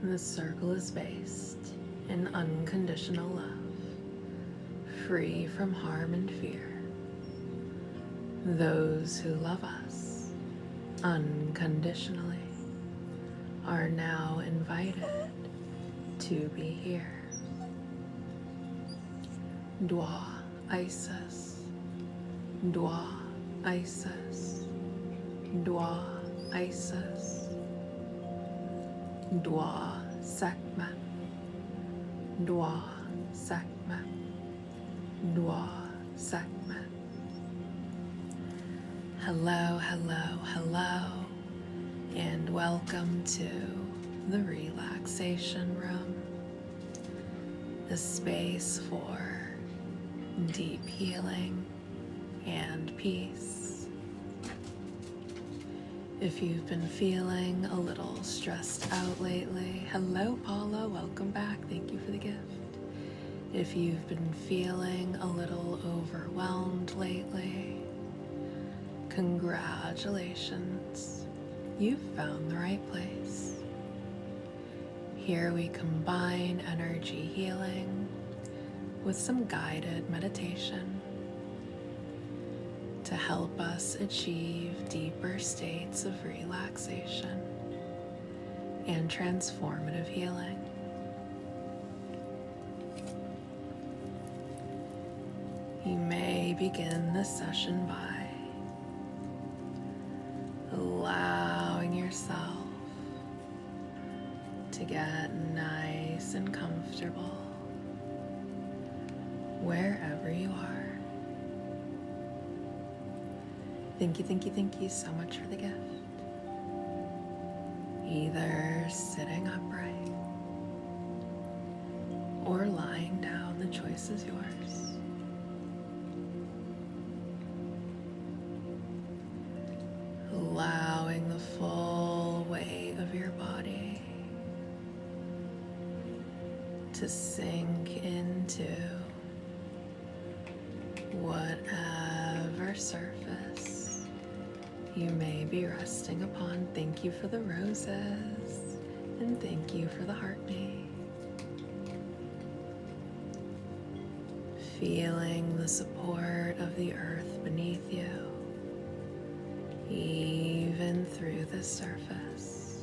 This circle is based in unconditional love, free from harm and fear. Those who love us unconditionally are now invited to be here. Dwa Isis, Dwa Isis, Dwa Isis, Dwa Sekhmet, Dwa Sekhmet, Dwa Sekhmet. Hello, hello, hello, and welcome to the Relaxation Room, a space for deep healing and peace. If you've been feeling a little stressed out lately, hello Paula, welcome back, thank you for the gift. If you've been feeling a little overwhelmed lately, congratulations, you've found the right place. Here we combine energy healing with some guided meditation to help us achieve deeper states of relaxation and transformative healing. You may begin this session by allowing yourself to get nice and comfortable wherever you are. Thank you so much for the gift. Either sitting upright or lying down, the choice is yours. Allowing the full weight of your body to sink into whatever surface you may be resting upon. Thank you for the roses and thank you for the heartbeat. Feeling the support of the earth beneath you, even through the surface.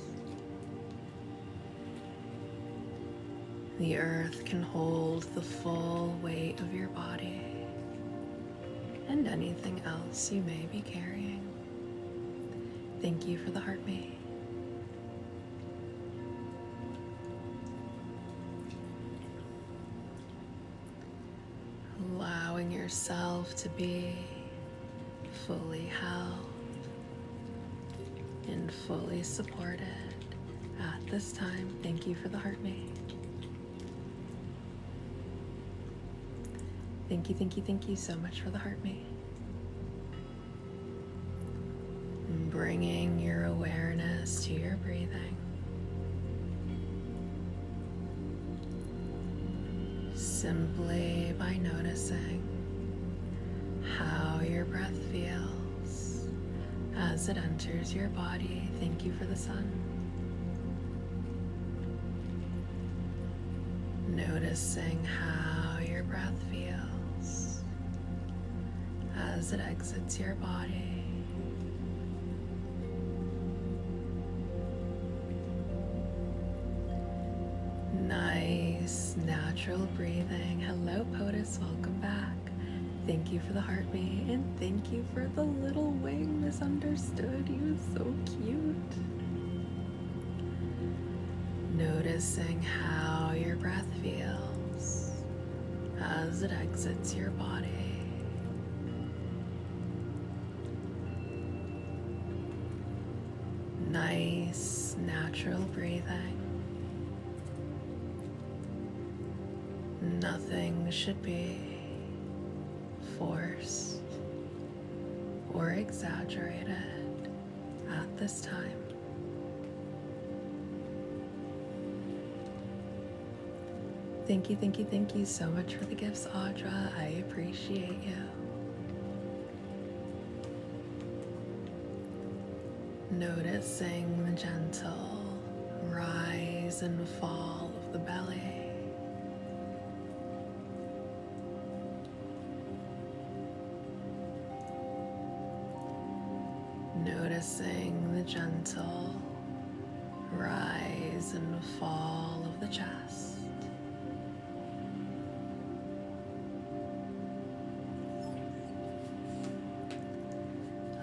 The earth can hold the full weight of your body and anything else you may be carrying. Thank you for the heartbeat. Allowing yourself to be fully held and fully supported at this time. Thank you for the heartbeat. Thank you so much for the heartbeat. Bringing your awareness to your breathing. Simply by noticing how your breath feels as it enters your body. Thank you for the sun. Noticing how your breath feels as it exits your body. Nice, natural breathing. Hello, POTUS, welcome back. Thank you for the heartbeat, and thank you for the little wing misunderstood. He was so cute. Noticing how your breath feels as it exits your body. Nice, natural breathing. Nothing should be forced or exaggerated at this time. Thank you so much for the gifts, Audra. I appreciate you. Noticing the gentle rise and fall of the belly. Noticing the gentle rise and fall of the chest.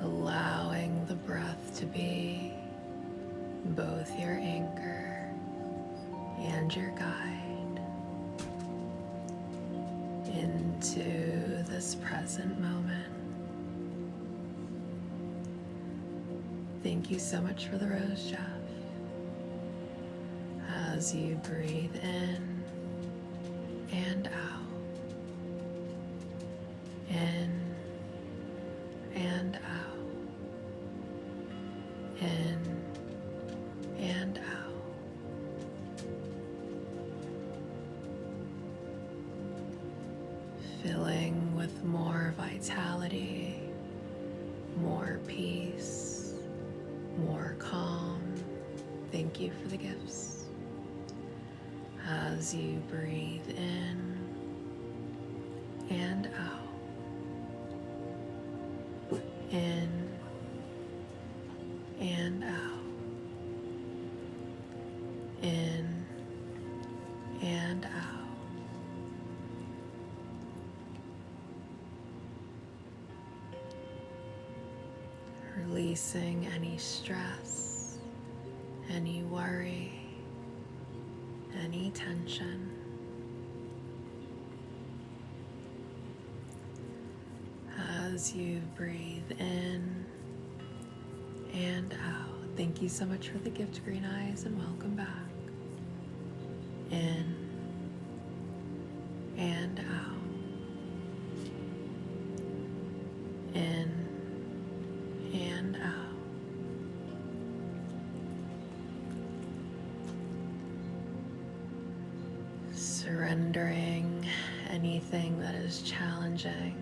Allowing the breath to be both your anchor and your guide into this present moment. Thank you so much for the rose, Jeff. As you breathe in and out, in and out, in and out. Filling with more vitality, more peace, more calm. Thank you for the gifts. As you breathe in and out, in and out, in and out. Releasing any stress, any worry, any tension. As you breathe in and out. Thank you so much for the gift, Green Eyes, and welcome back. In and out. In and out. Surrendering anything that is challenging,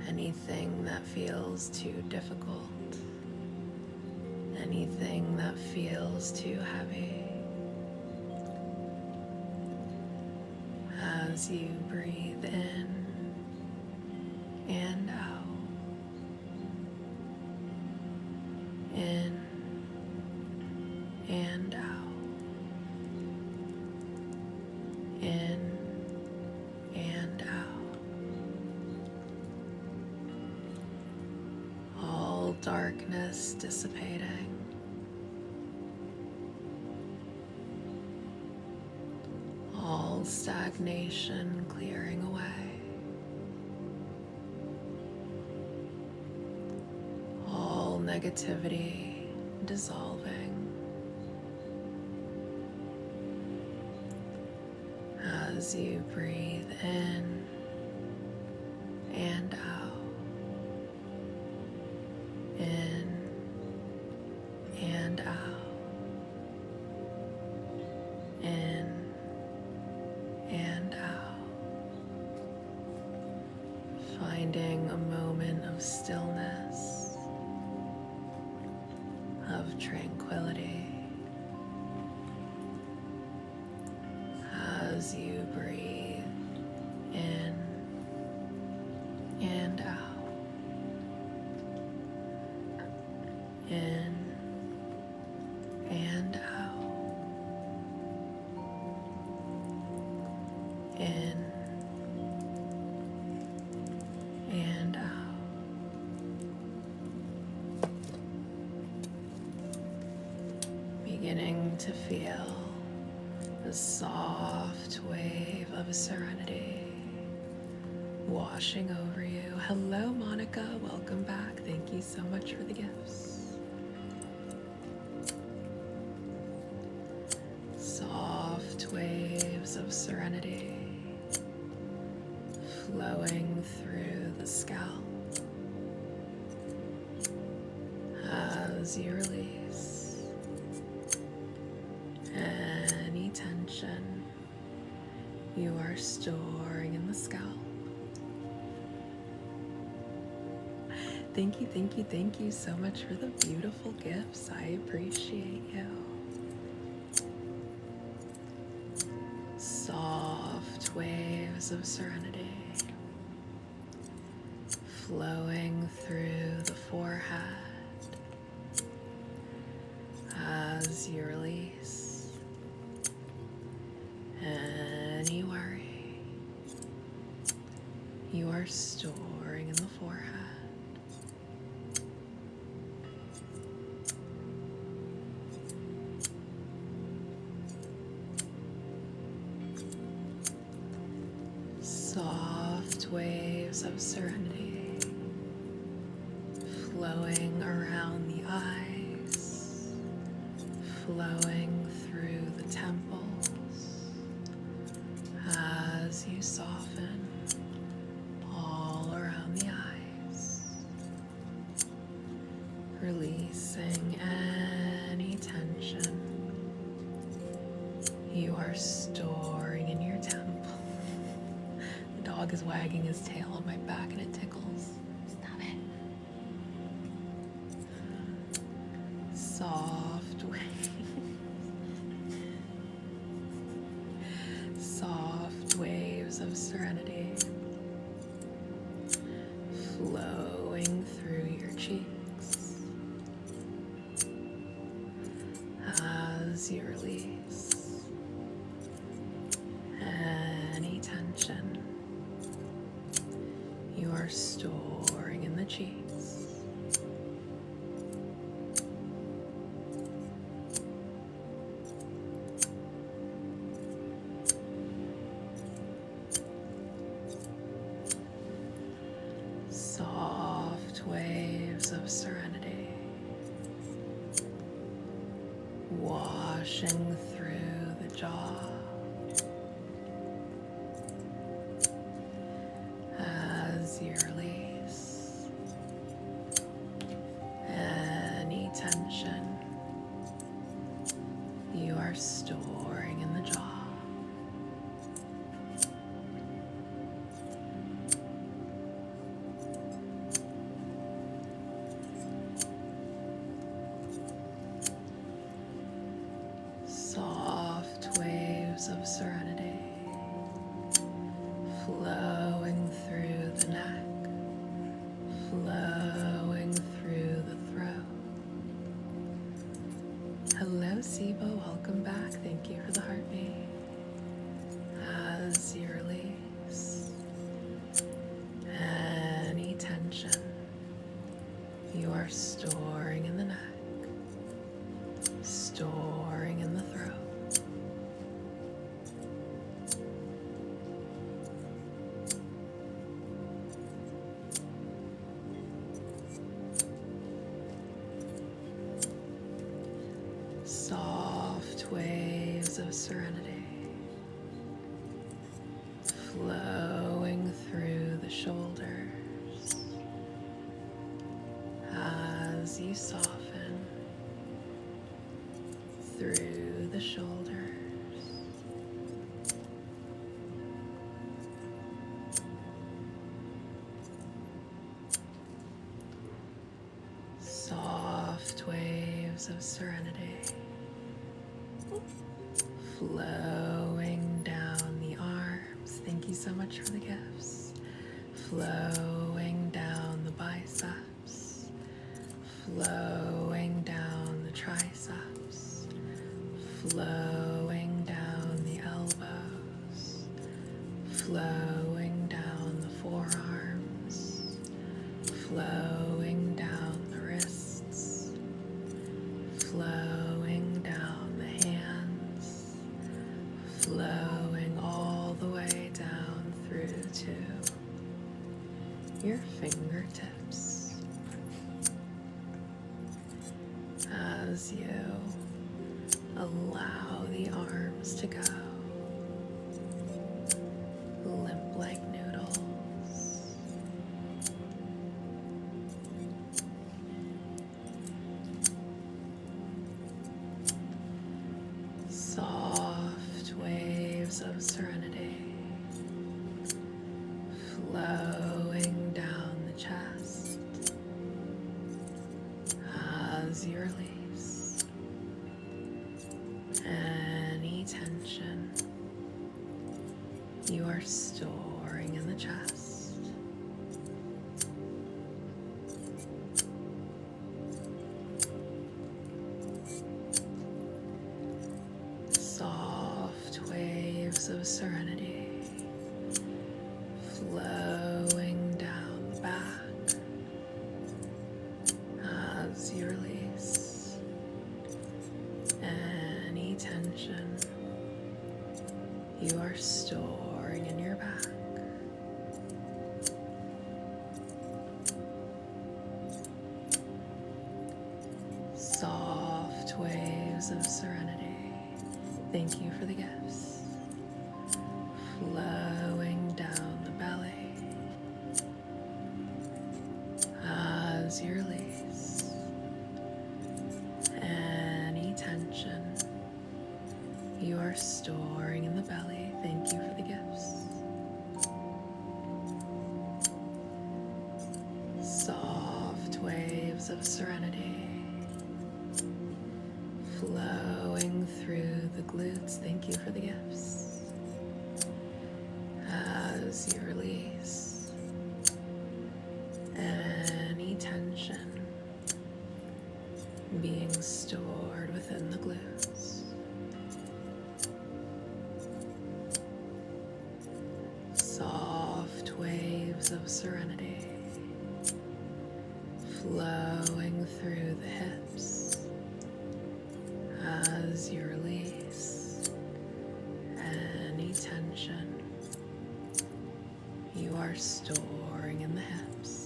anything that feels too difficult, anything that feels too heavy. As you breathe in and out, in and out, in and out. All darkness dissipating. All stagnation clearing away. All negativity dissolving. As you breathe in and out, in and out, in and out, finding a moment of stillness, of tranquility. As you breathe in and out, in and out, in and out. Beginning to feel the soft wave of serenity washing over you. Hello, Monica. Welcome back. Thank you so much for the gifts. Soft waves of serenity flowing through the scalp as you release any tension you are storing in the scalp. Thank you so much for the beautiful gifts. I appreciate you. Soft waves of serenity flowing through the forehead as you release any worry you are storing in the forehead. Soft waves of serenity flowing around the eyes, flowing through the temples as you soften all around the eyes, releasing any tension you are storing in your temple. The dog is wagging his tail on my back and it tickles. Stop it. Soft waves. Soft waves of serenity flowing through your cheeks as you release any tension you are storing in the cheeks. Soft waves of serenity washing through the jaw as you release any tension you are storing in the jaw. Soft waves of serenity flowing through the neck, flowing through the throat. Hello, Sibo, welcome back. Thank you for the heartbeat. As you release any tension you are storing in the neck, storing in the throat. Soft waves of serenity flowing through the shoulders as you soften through the shoulders. Soft waves of serenity flowing down the arms. Thank you so much for the gifts. Flowing down the biceps, flowing down the triceps, flowing down the elbows, flowing down the forearms, flowing down the wrists, flowing down the hands, flowing all the way down through to your fingertips as you allow the arms to go limp like noodles. Soft waves of serenity flowing down the chest, as you release any tension you are storing in the chest. Soft waves of serenity flowing down the back as you release any tension you are storing in your back. Soft waves of serenity. Thank you for the gifts. Flowing down the belly as you release any tension you are storing in the belly. Thank you for the gifts. Soft waves of serenity flowing through the glutes. Thank you for the gifts. As you release any tension being stored within the glutes. Soft waves of serenity flowing through the hips as you release any tension you are storing in the hips.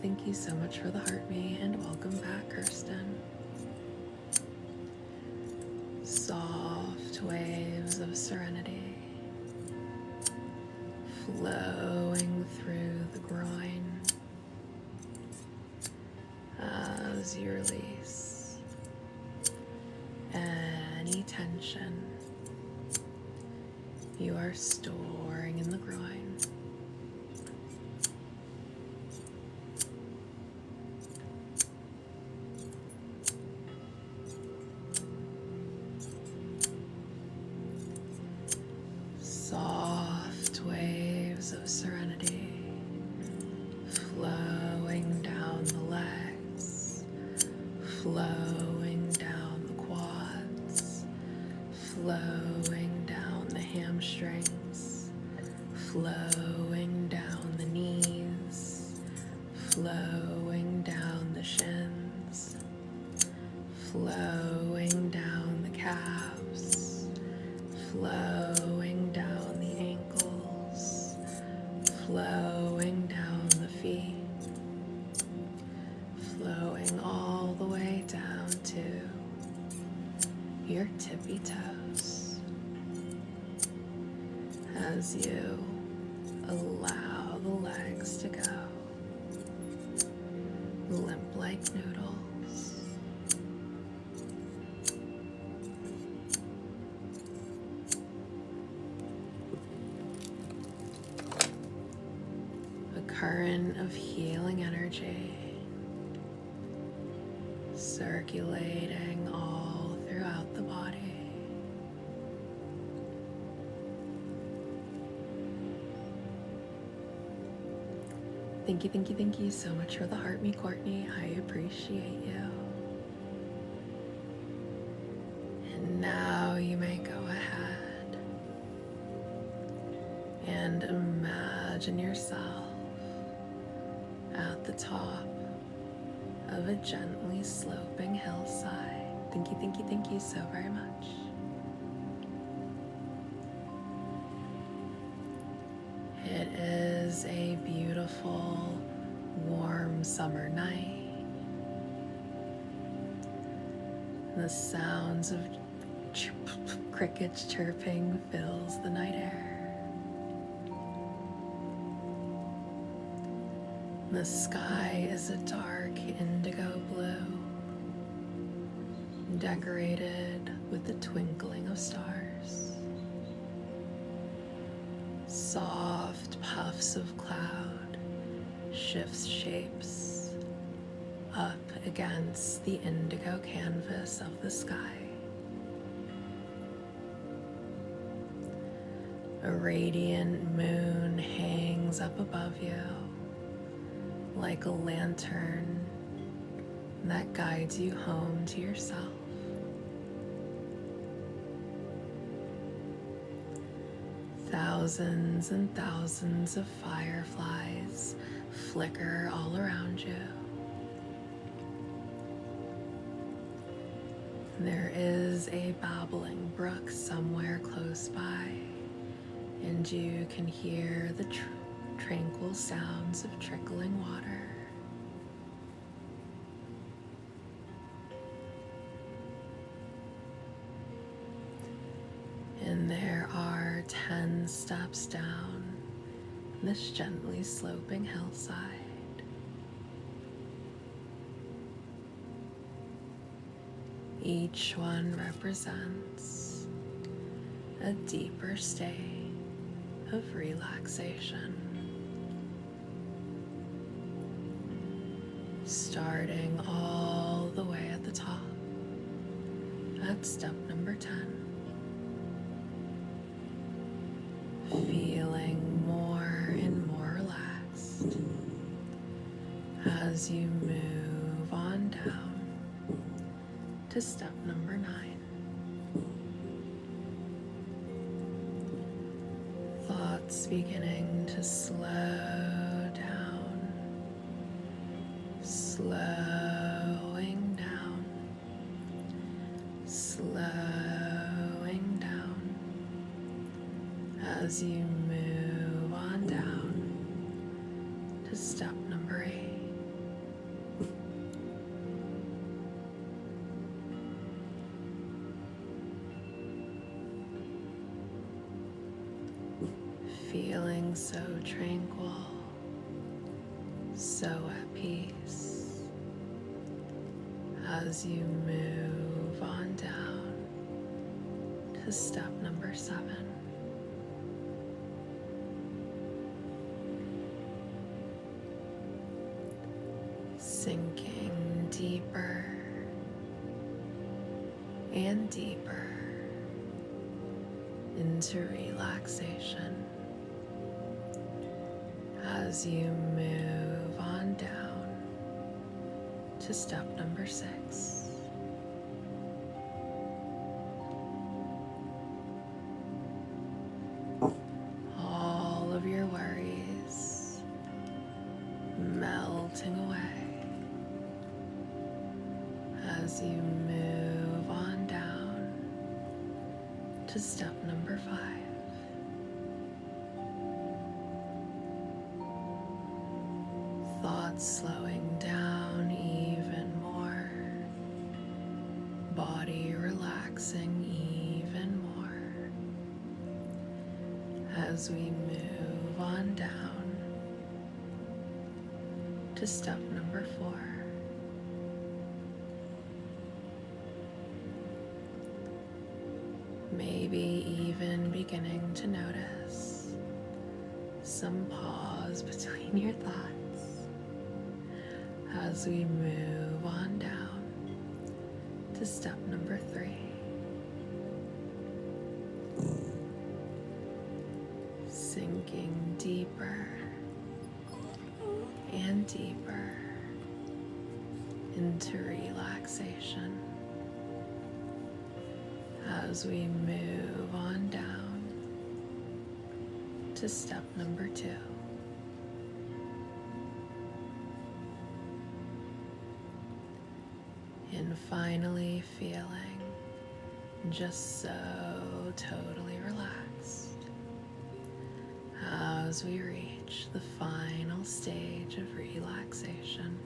Thank you so much for the heart me, and welcome back, Kirsten. Soft waves of serenity flowing through the groin as you release any tension you are storing in the groin. Soft waves of serenity flowing down the legs, flowing down the quads, flowing down the hamstrings, flowing down the knees, flowing down the shins, flowing down the calves, flowing down the ankles, flowing down the feet, flowing all the way down to your tippy toes as you allow the legs to go limp like noodles. A current of healing energy circulating all throughout the body. Thank you so much for the heart me, Courtney. I appreciate you. And now you may go ahead and imagine yourself at the top of a gently sloping hillside. Thank you so very much. It is a beautiful, warm summer night. The sounds of crickets chirping fills the night air. The sky is a dark indigo blue, decorated with the twinkling of stars. Soft puffs of cloud shifts shapes up against the indigo canvas of the sky. A radiant moon hangs up above you like a lantern that guides you home to yourself. Thousands and thousands of fireflies flicker all around you. There is a babbling brook somewhere close by, and you can hear the tranquil sounds of trickling water. And there are 10 steps down this gently sloping hillside. Each one represents a deeper state of relaxation. Starting all the way at the top at step number 10. Feeling more and more relaxed as you move on down to step number 9. Thoughts beginning to slow down, slowing down, slowing down as you move on down to step number 8. Feeling so tranquil, so at peace as you move on down to step number 7. Sinking deeper and deeper into relaxation as you move on down to step number 6. All of your worries melting away as you move on down to step number 5. Thoughts slowing down even more, body relaxing even more as we move on down to step number 4. Maybe even beginning to notice some pause between your thoughts as we move on down to step number 3. Sinking deeper and deeper into relaxation as we move on down to step number 2. And finally feeling just so totally relaxed as we reach the final stage of relaxation,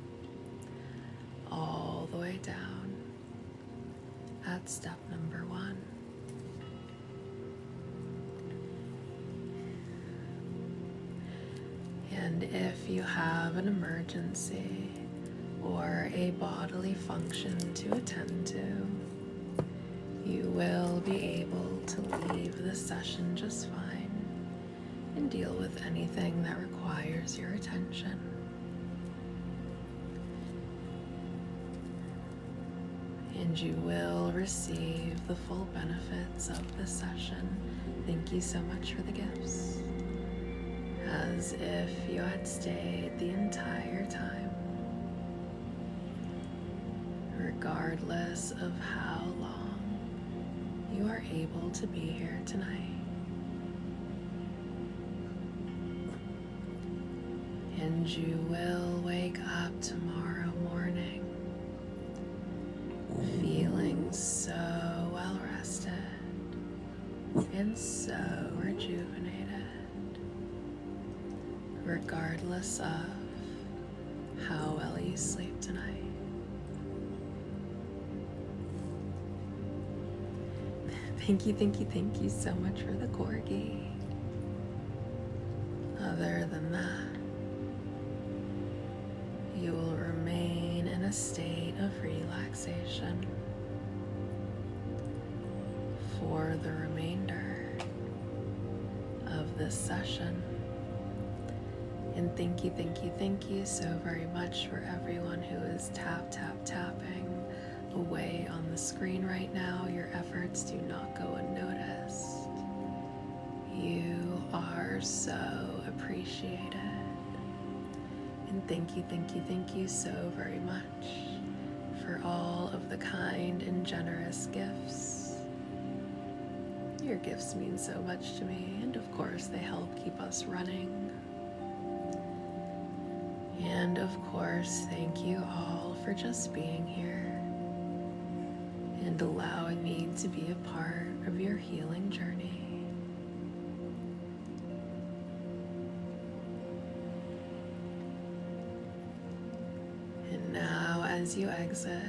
all the way down at step number 1. And if you have an emergency or a bodily function to attend to, you will be able to leave this session just fine and deal with anything that requires your attention. and you will receive the full benefits of this session. Thank you so much for the gifts. As if you had stayed the entire time, regardless of how long you are able to be here tonight. And you will wake up tomorrow morning feeling so well rested and so rejuvenated, regardless of how well you sleep tonight. Thank you so much for the corgi. Other than that, you will remain in a state of relaxation for the remainder of this session. And thank you so very much for everyone who is tapping away on the screen right now. Your efforts do not go unnoticed. You are so appreciated. And thank you so very much for all of the kind and generous gifts. Your gifts mean so much to me, and of course they help keep us running. And of course, thank you all for just being here and allowing me to be a part of your healing journey. And now, as you exit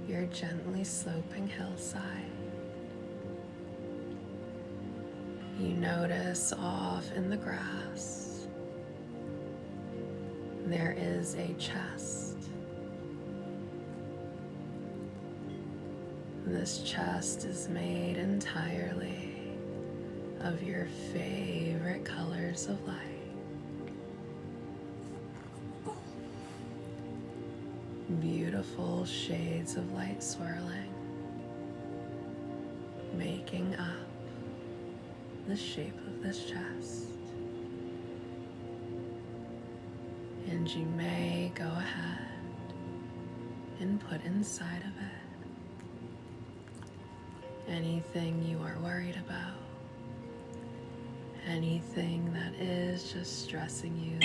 your gently sloping hillside, you notice off in the grass there is a chest. This chest is made entirely of your favorite colors of light. Beautiful shades of light swirling, making up the shape of this chest. And you may go ahead and put inside of it anything you are worried about, anything that is just stressing you,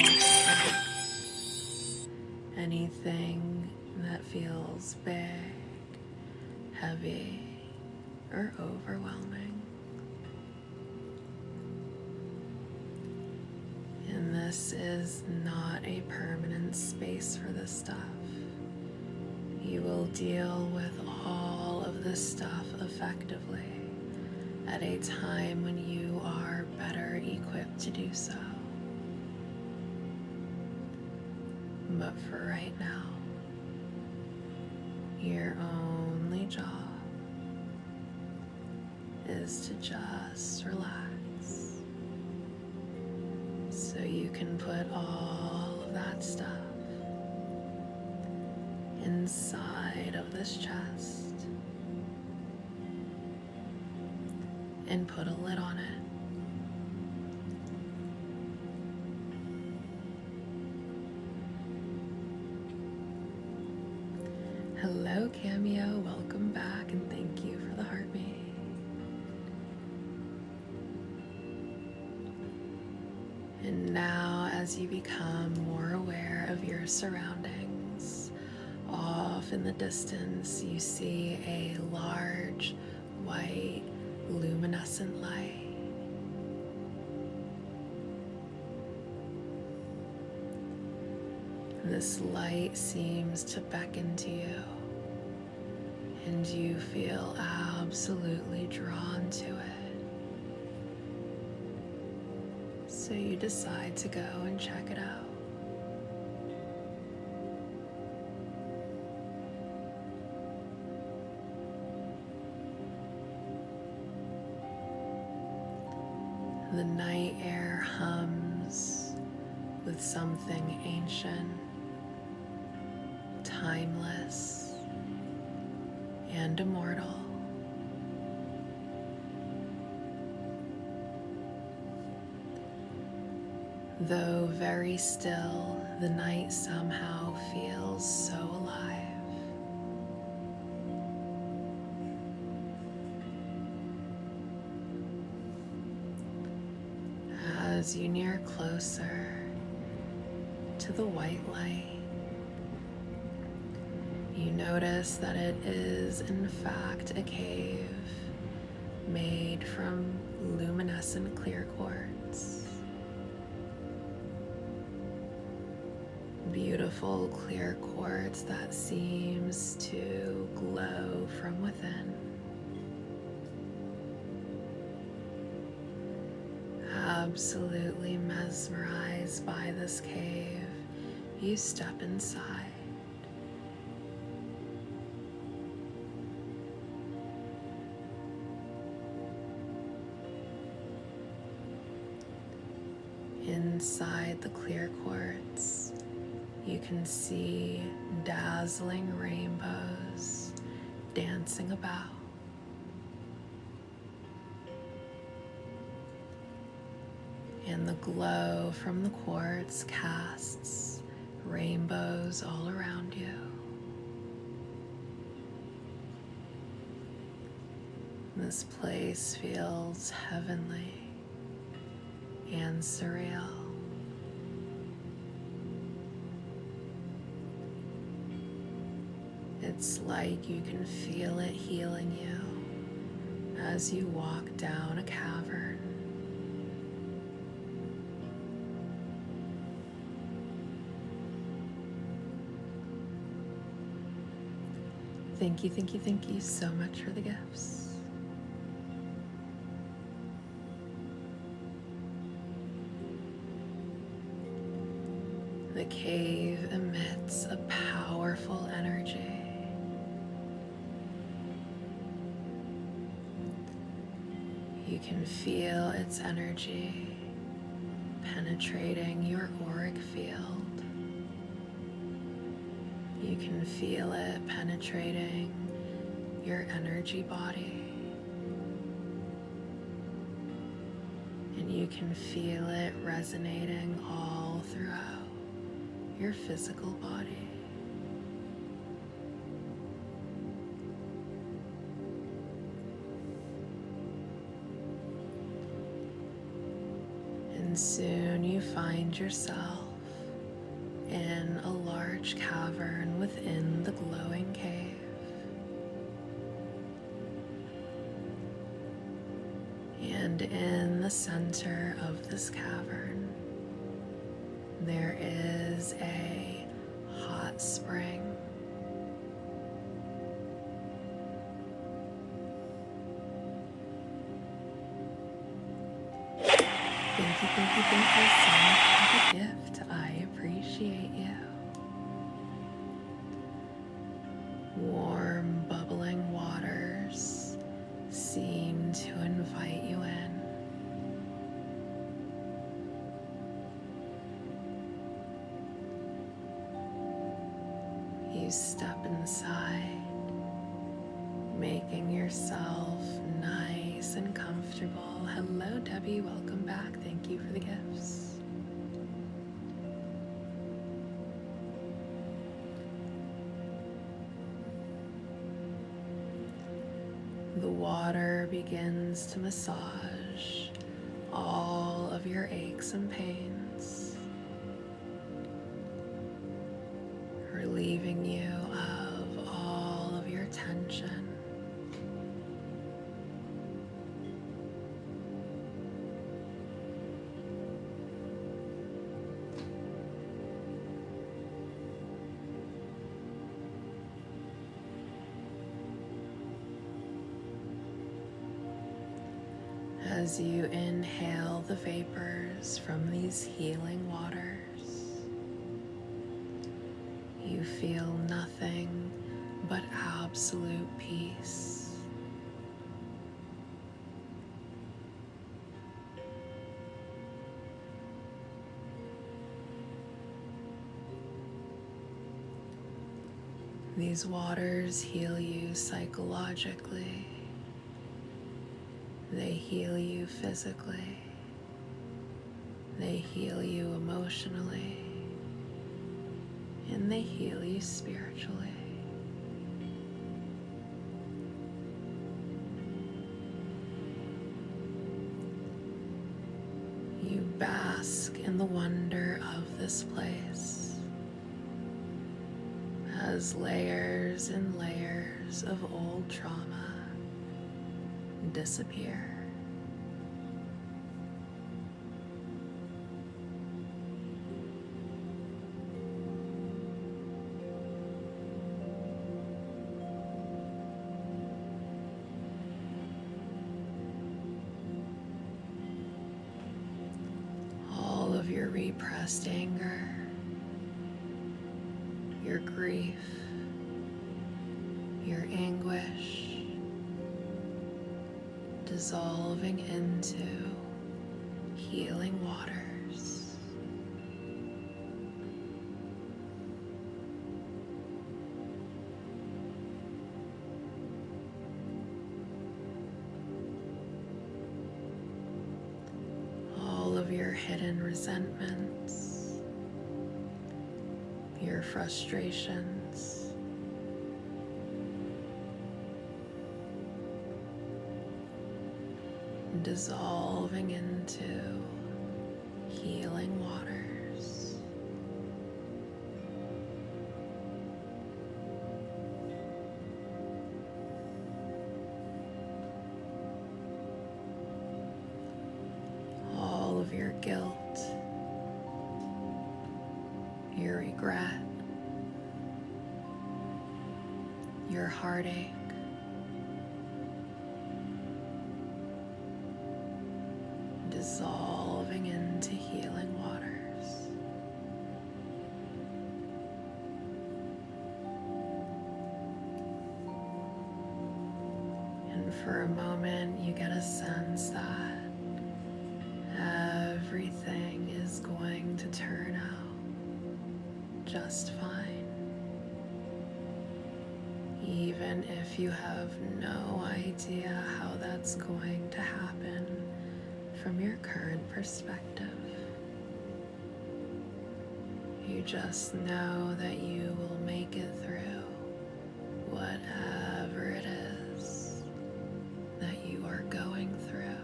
anything that feels big, heavy, or overwhelming. And this is not a permanent space for this stuff. You will deal with all of this stuff effectively at a time when you are better equipped to do so. But for right now, your only job is to just relax so you can put all of that stuff inside of this chest and put a lid on it. Hello Cameo, welcome back and thank you for the heartbeat. And now as you become more aware of your surroundings, off in the distance you see a large white luminescent light. This light seems to beckon to you, and you feel absolutely drawn to it. So you decide to go and check it out. The night air hums with something ancient, timeless, and immortal. Though very still, the night somehow feels so alive. As you near closer to the white light, you notice that it is in fact a cave made from luminescent clear quartz. Beautiful clear quartz that seems to glow from within. Absolutely mesmerized by this cave, you step inside. Inside the clear quartz, you can see dazzling rainbows dancing about. And the glow from the quartz casts rainbows all around you. This place feels heavenly and surreal. It's like you can feel it healing you as you walk down a cavern. Thank you so much for the gifts. The cave emits a powerful energy. You can feel its energy penetrating your auric field. You can feel it penetrating your energy body. And you can feel it resonating all throughout your physical body. And soon you find yourself in a large cavern within the glowing cave. And in the center of this cavern, there is a hot spring. Thank you so much for the gift. I appreciate you. Warm, bubbling waters seem to invite you in. You step inside, making yourself nice and comfortable. Hello, Debbie. Welcome back. Thank you for the gifts. The water begins to massage all of your aches and pains, relieving you of all of your tension. As you inhale the vapors from these healing waters, you feel nothing but absolute peace. These waters heal you psychologically. They heal you physically. They heal you emotionally. And they heal you spiritually. You bask in the wonder of this place as layers and layers of old trauma disappear. All of your repressed anger, your grief, your anguish, dissolving into healing waters. All of your hidden resentments, your frustrations, dissolving into healing waters. All of your guilt, your regret, your heartache, dissolving into healing waters. And for a moment, you get a sense that everything is going to turn out just fine. Even if you have no idea how that's going to happen from your current perspective. You just know that you will make it through whatever it is that you are going through.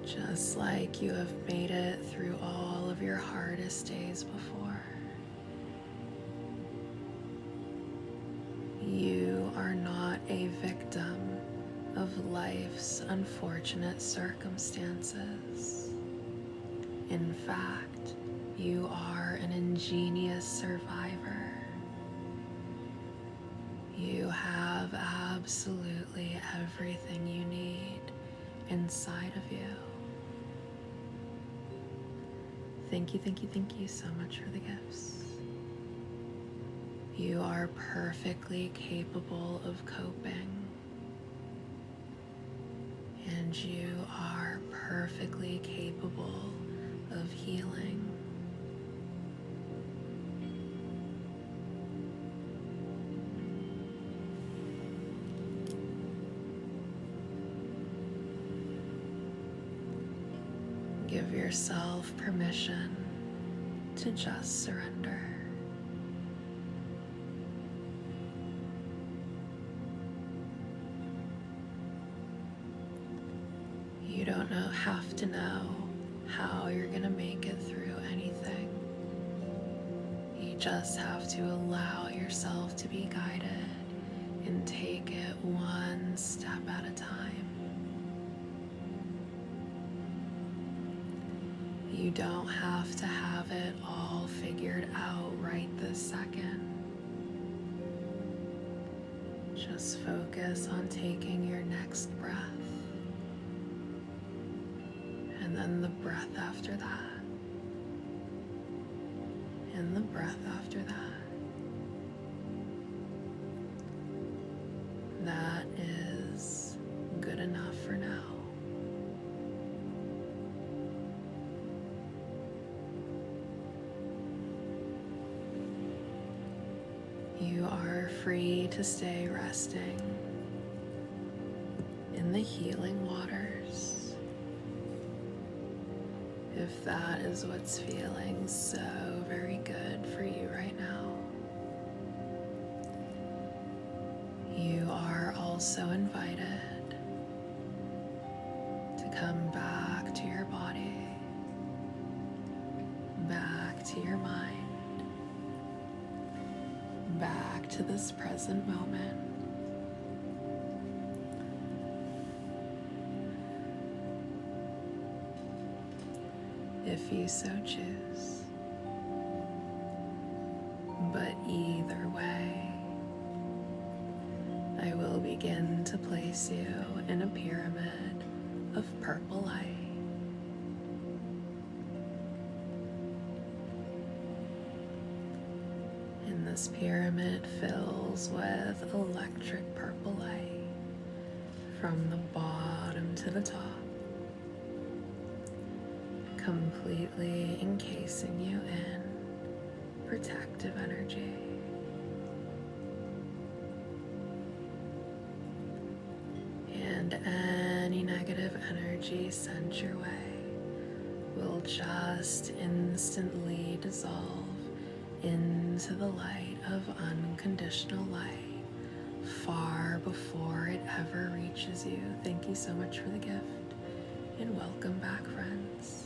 Just like you have made it through all of your hardest days before. You are not a victim of life's unfortunate circumstances. In fact, you are an ingenious survivor. You have absolutely everything you need inside of you. Thank you so much for the gifts. You are perfectly capable of coping, and you are perfectly capable of healing. Give yourself permission to just surrender. You don't have to know how you're going to make it through anything. You just have to allow yourself to be guided and take it one step at a time. You don't have to have it all figured out right this second. Just focus on taking your next breath. And then the breath after that. And the breath after that. That is good enough for now. You are free to stay resting in the healing waters, if that is what's feeling so very good for you right now. You are also invited to come back to your body, back to your mind, back to this present moment. If you so choose. But either way, I will begin to place you in a pyramid of purple light. And this pyramid fills with electric purple light from the bottom to the top, completely encasing you in protective energy. And any negative energy sent your way will just instantly dissolve into the light of unconditional light far before it ever reaches you. Thank you so much for the gift, and welcome back, friends.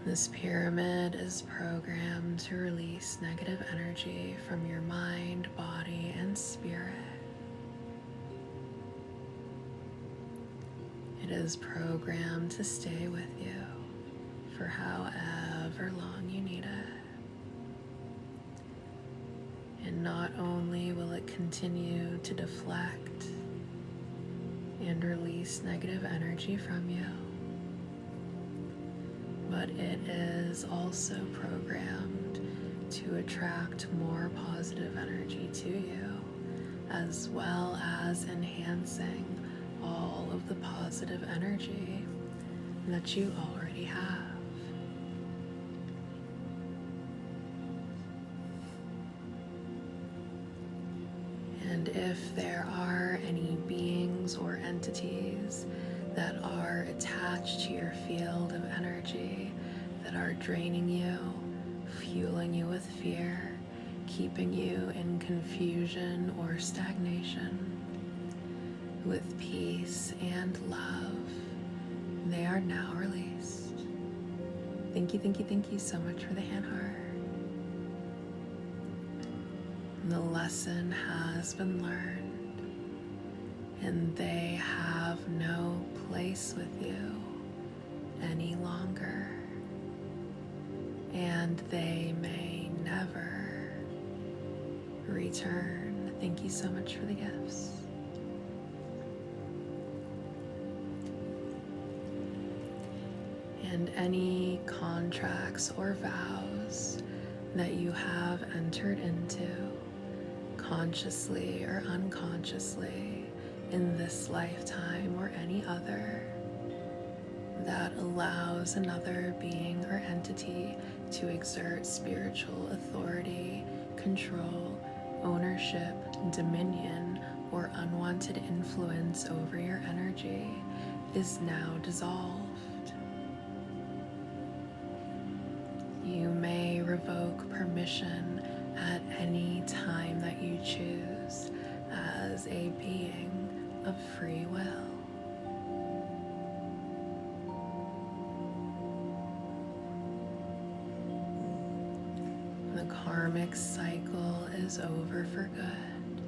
This pyramid is programmed to release negative energy from your mind, body, and spirit. It is programmed to stay with you for however long you need it. And not only will it continue to deflect and release negative energy from you, but it is also programmed to attract more positive energy to you, as well as enhancing all of the positive energy that you already have. And if there are any beings or entities that are attached to your field of energy that are draining you, fueling you with fear, keeping you in confusion or stagnation, with peace and love, they are now released. Thank you so much for the hand heart. The lesson has been learned, and they have no place with you any longer, and they may never return. Thank you so much for the gifts. And any contracts or vows that you have entered into, consciously or unconsciously, in this lifetime or any other, that allows another being or entity to exert spiritual authority, control, ownership, dominion, or unwanted influence over your energy, is now dissolved. You may revoke permission at any time that you choose as a being of free will. The karmic cycle is over for good.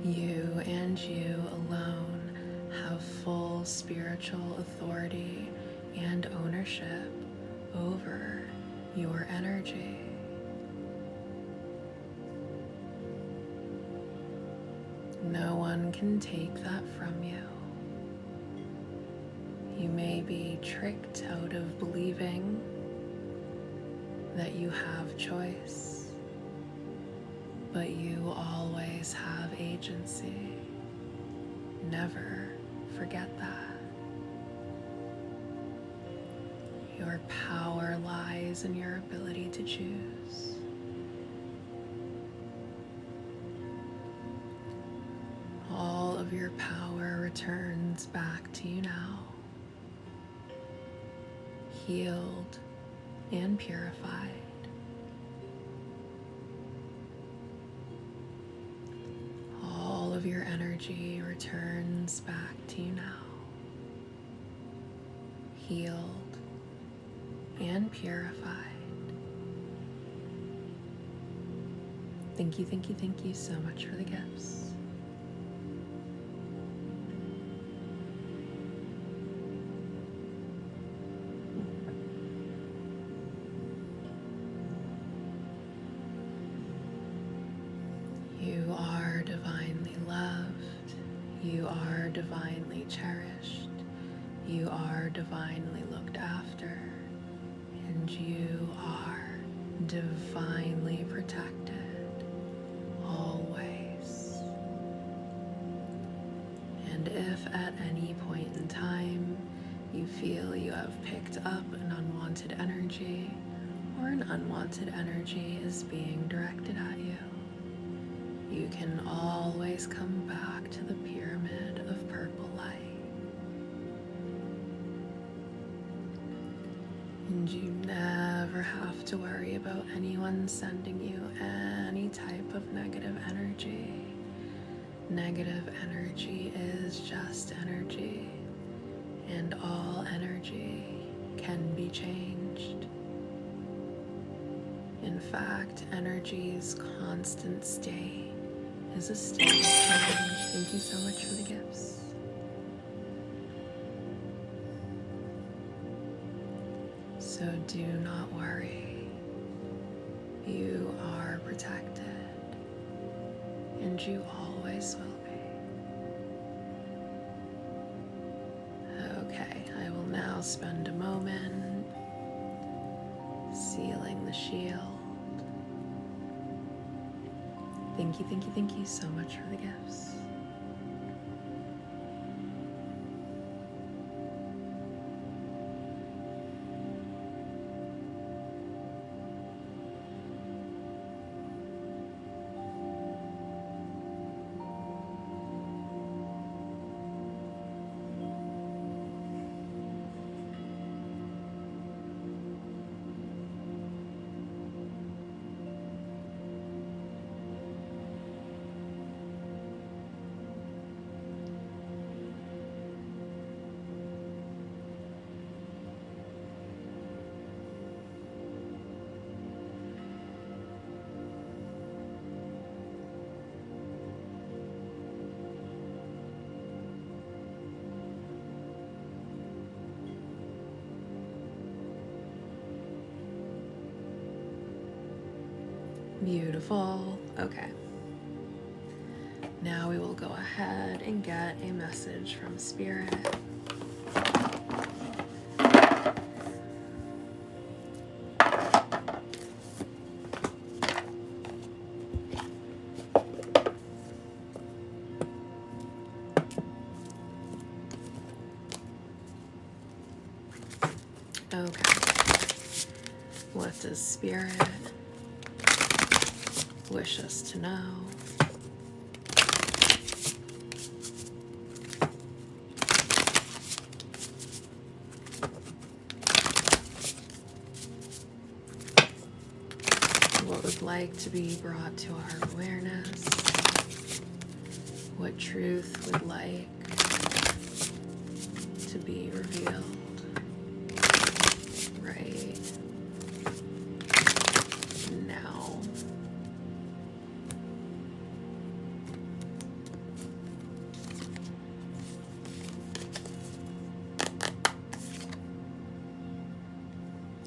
You and you alone have full spiritual authority and ownership over your energy. No one can take that from you. You may be tricked out of believing that you have choice, but you always have agency. Never forget that. Your power lies in your ability to choose. All of your power returns back to you now, healed and purified. All of your energy returns back to you now, healed and purified. Thank you, thank you, thank you so much for the gifts. You are divinely loved. You are divinely cherished. You are divinely looked after. And you are divinely protected, always. And if at any point in time you feel you have picked up an unwanted energy, or an unwanted energy is being directed at you, you can always come back to the pyramid of purple light. And you never have to worry about anyone sending you any type of negative energy. Negative energy is just energy, and all energy can be changed. In fact, energy's constant state is a state of change. Thank you so much for the gifts. So do not worry. You are protected, and you always will be. Okay, I will now spend a moment sealing the shield. Thank you, thank you, thank you so much for the gifts. Beautiful. Okay. Now we will go ahead and get a message from Spirit. Okay. What does Spirit wish us to know? What would like to be brought to our awareness? What truth would like to be revealed right now?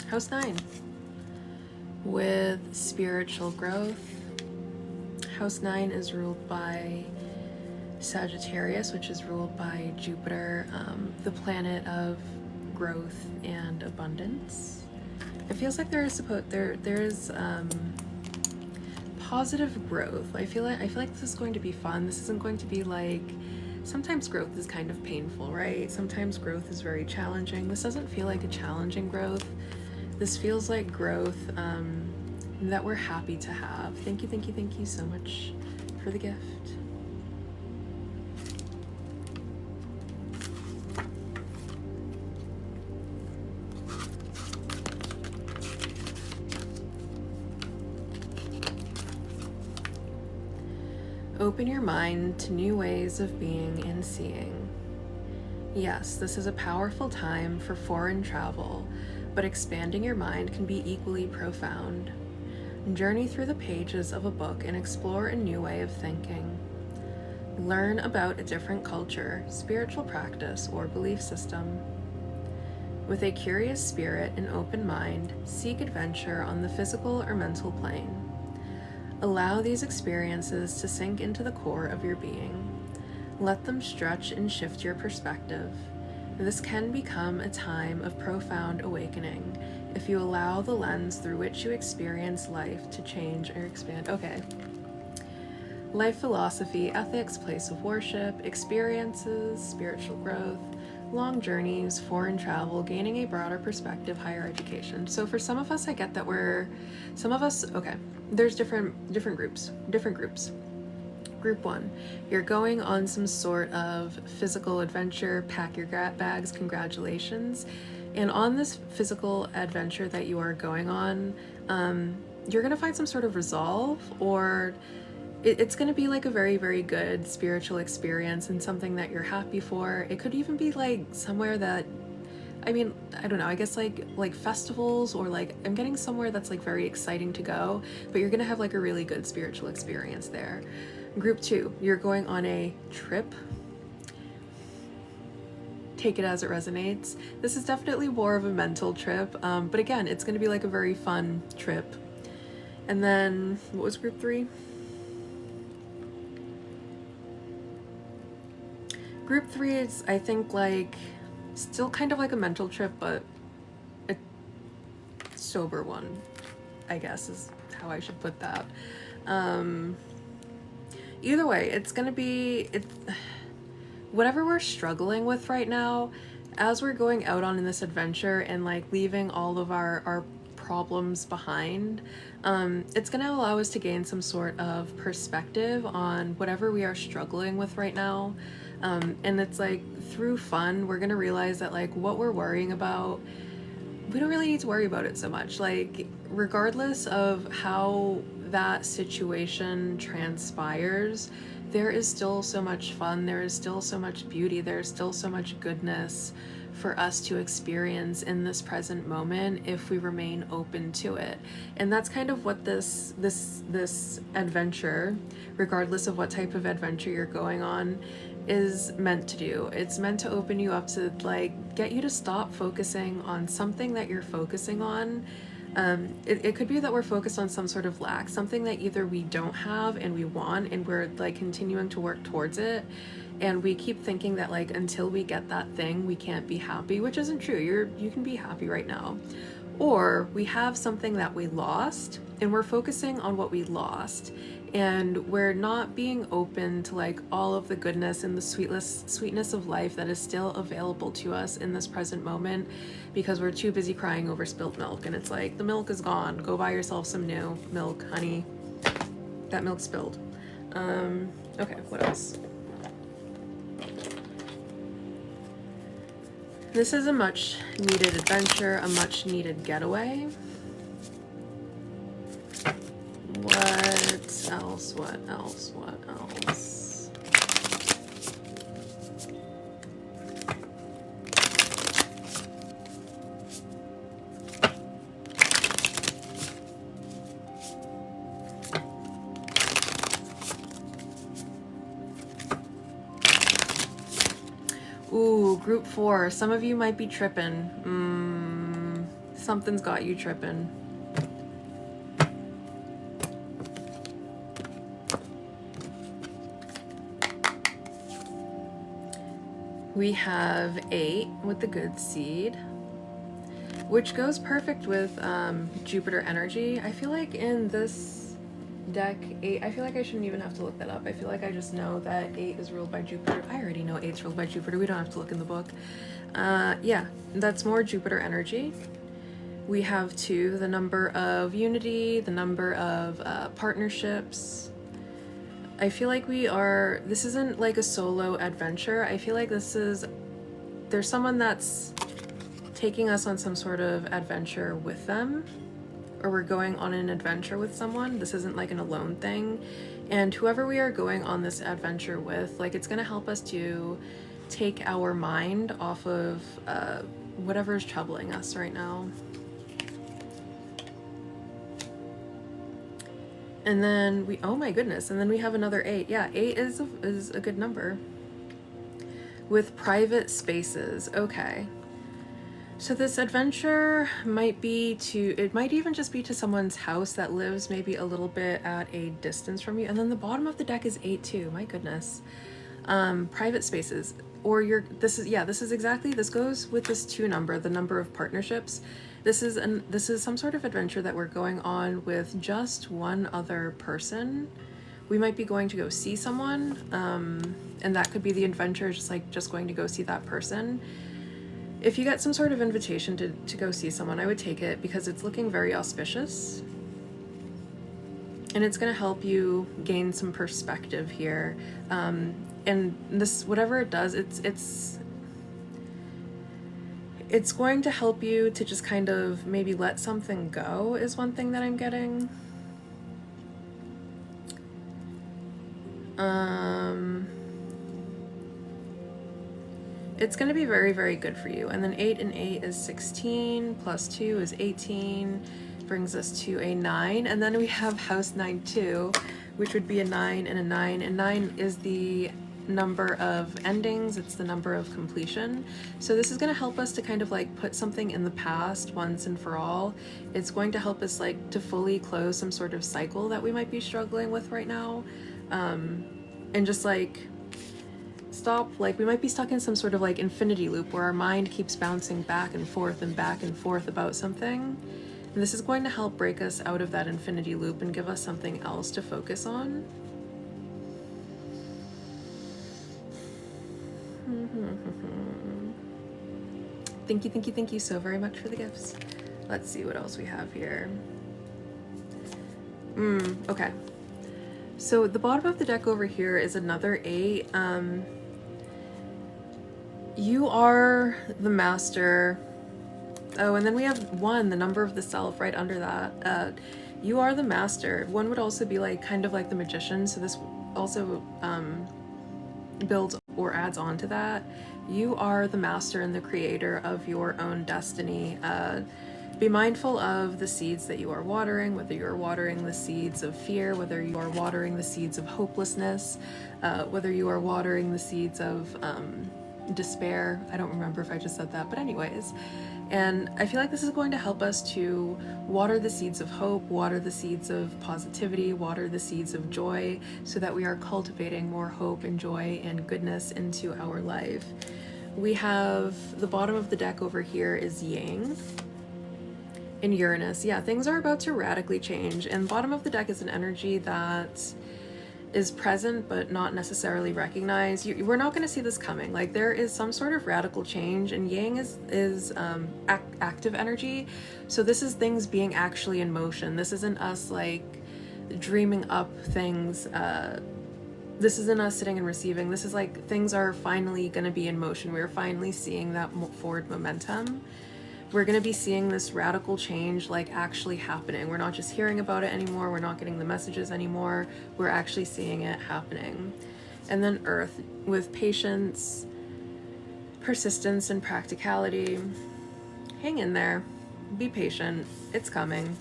House 9. With spiritual growth, House 9 is ruled by Sagittarius, which is ruled by Jupiter, the planet of growth and abundance. It feels like there is positive growth. I feel like this is going to be fun. This isn't going to be like, sometimes growth is kind of painful, right? Sometimes growth is very challenging. This doesn't feel like a challenging growth. This feels like growth that we're happy to have. Thank you so much for the gift. Open your mind to new ways of being and seeing. Yes, this is a powerful time for foreign travel, but expanding your mind can be equally profound. Journey through the pages of a book and explore a new way of thinking. Learn about a different culture, spiritual practice, or belief system. With a curious spirit and open mind, seek adventure on the physical or mental plane. Allow these experiences to sink into the core of your being. Let them stretch and shift your perspective. This can become a time of profound awakening if you allow the lens through which you experience life to change or expand. Okay. Life philosophy, ethics, place of worship, experiences, spiritual growth, long journeys, foreign travel, gaining a broader perspective, higher education. So for some of us, I get that okay, there's different groups. Group 1, you're going on some sort of physical adventure, pack your bags, congratulations. And on this physical adventure that you are going on, you're gonna find some sort of resolve, or it's going to be like a very, very good spiritual experience and something that you're happy for. It could even be like somewhere that, I mean, I don't know, I guess like festivals, or like I'm getting somewhere that's like very exciting to go, but you're going to have like a really good spiritual experience there. Group 2, you're going on a trip. Take it as it resonates. This is definitely more of a mental trip, but again, it's going to be like a very fun trip. And then, what was group 3? Group 3 is, I think, like, still kind of like a mental trip, but a sober one, I guess, is how I should put that. Either way, it's gonna be, whatever we're struggling with right now, as we're going out on this adventure and like leaving all of our problems behind, it's going to allow us to gain some sort of perspective on whatever we are struggling with right now. And it's like, through fun, we're going to realize that like what we're worrying about, we don't really need to worry about it so much. Like, regardless of how that situation transpires, there is still so much fun, there is still so much beauty, there is still so much goodness for us to experience in this present moment if we remain open to it. And that's kind of what this adventure, regardless of what type of adventure you're going on, is meant to do. It's meant to open you up to like get you to stop focusing on something that you're focusing on. It could be that we're focused on some sort of lack, something that either we don't have and we want and we're like continuing to work towards it, and we keep thinking that like until we get that thing we can't be happy, which isn't true. You can be happy right now. Or we have something that we lost and we're focusing on what we lost, and we're not being open to like all of the goodness and the sweetness of life that is still available to us in this present moment, because we're too busy crying over spilt milk. And it's like, the milk is gone, go buy yourself some new milk, honey, that milk spilled. Okay, what else? This is a much needed adventure, a much needed getaway. What else? What else? What else? Ooh, group 4. Some of you might be tripping. Something's got you tripping. We have 8 with the good seed, which goes perfect with Jupiter energy. I feel like in this deck 8, I feel like I shouldn't even have to look that up. I feel like I just know that 8 is ruled by Jupiter. I already know 8's ruled by Jupiter. We don't have to look in the book. Yeah, that's more Jupiter energy. We have 2, the number of unity, the number of partnerships. I feel like this isn't like a solo adventure. I feel like there's someone that's taking us on some sort of adventure with them, or we're going on an adventure with someone. This isn't like an alone thing. And whoever we are going on this adventure with, like, it's going to help us to take our mind off of whatever's troubling us right now. And then oh my goodness, and then we have another 8. Yeah, 8 is a good number. With private spaces, okay. So this adventure might even just be to someone's house that lives maybe a little bit at a distance from you. And then the bottom of the deck is 8 too, my goodness. Private spaces, or this goes with this 2 number, the number of partnerships. This is some sort of adventure that we're going on with just one other person. We might be going to go see someone, and that could be the adventure, just going to go see that person. If you get some sort of invitation to go see someone, I would take it, because it's looking very auspicious. And it's going to help you gain some perspective here. And this, whatever it does, it's going to help you to just kind of maybe let something go, is one thing that I'm getting. It's going to be very, very good for you. And then 8 and 8 is 16, plus 2 is 18, brings us to a 9. And then we have house 9 too, which would be a 9 and a 9. And 9 is the number of endings, it's the number of completion. So this is going to help us to kind of like put something in the past once and for all. It's going to help us like to fully close some sort of cycle that we might be struggling with right now, and just like stop, like we might be stuck in some sort of like infinity loop where our mind keeps bouncing back and forth about something. And this is going to help break us out of that infinity loop and give us something else to focus on. Thank you so very much for the gifts. Let's see what else we have here. Okay. So the bottom of the deck over here is another 8. You are the master. Oh, and then we have 1, the number of the self, right under that. You are the master. 1 would also be like kind of like the magician. So this also builds or adds on to that. You are the master and the creator of your own destiny. Be mindful of the seeds that you are watering, whether you're watering the seeds of fear, whether you are watering the seeds of hopelessness, whether you are watering the seeds of despair. I don't remember if I just said that, but anyways. And I feel like this is going to help us to water the seeds of hope, water the seeds of positivity, water the seeds of joy, so that we are cultivating more hope and joy and goodness into our life. We have the bottom of the deck over here is Yang and Uranus. Yeah, things are about to radically change. And the bottom of the deck is an energy that is present but not necessarily recognized. We're not going to see this coming. Like, there is some sort of radical change, and Yang is active energy. So this is things being actually in motion. This isn't us like dreaming up things. This isn't us sitting and receiving. This is like things are finally going to be in motion. We're finally seeing that forward momentum. We're going to be seeing this radical change like actually happening. We're not just hearing about it anymore. We're not getting the messages anymore. We're actually seeing it happening. And then Earth with patience, persistence, and practicality. Hang in there. Be patient. It's coming.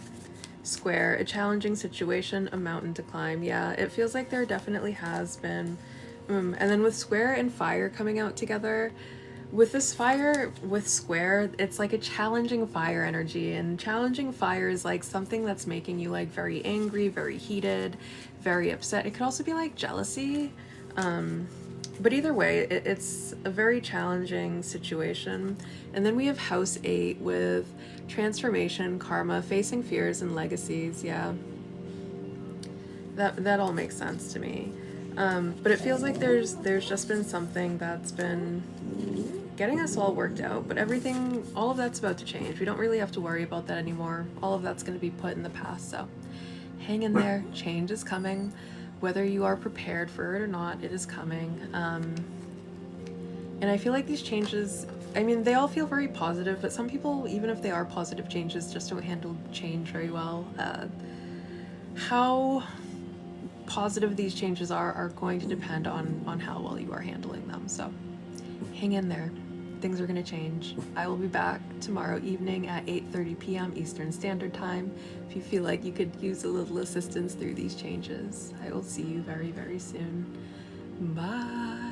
Square, a challenging situation, a mountain to climb. Yeah, it feels like there definitely has been. And then with Square and Fire coming out together, with this fire with Square, it's like a challenging fire energy, and challenging fire is like something that's making you like very angry, very heated, very upset. It could also be like jealousy, but either way, it's a very challenging situation. And then we have House 8 with transformation, karma, facing fears, and legacies. Yeah, That all makes sense to me. But it feels like there's just been something that's been getting us all worked out, but everything, all of that's about to change. We don't really have to worry about that anymore. All of that's going to be put in the past, so hang in there. Change is coming. Whether you are prepared for it or not, it is coming. And I feel like these changes, I mean, they all feel very positive, but some people, even if they are positive changes, just don't handle change very well. How positive these changes are going to depend on how well you are handling them. So hang in there. Things are going to change. I will be back tomorrow evening at 8:30 p.m. Eastern Standard Time. If you feel like you could use a little assistance through these changes, I will see you very, very soon. Bye.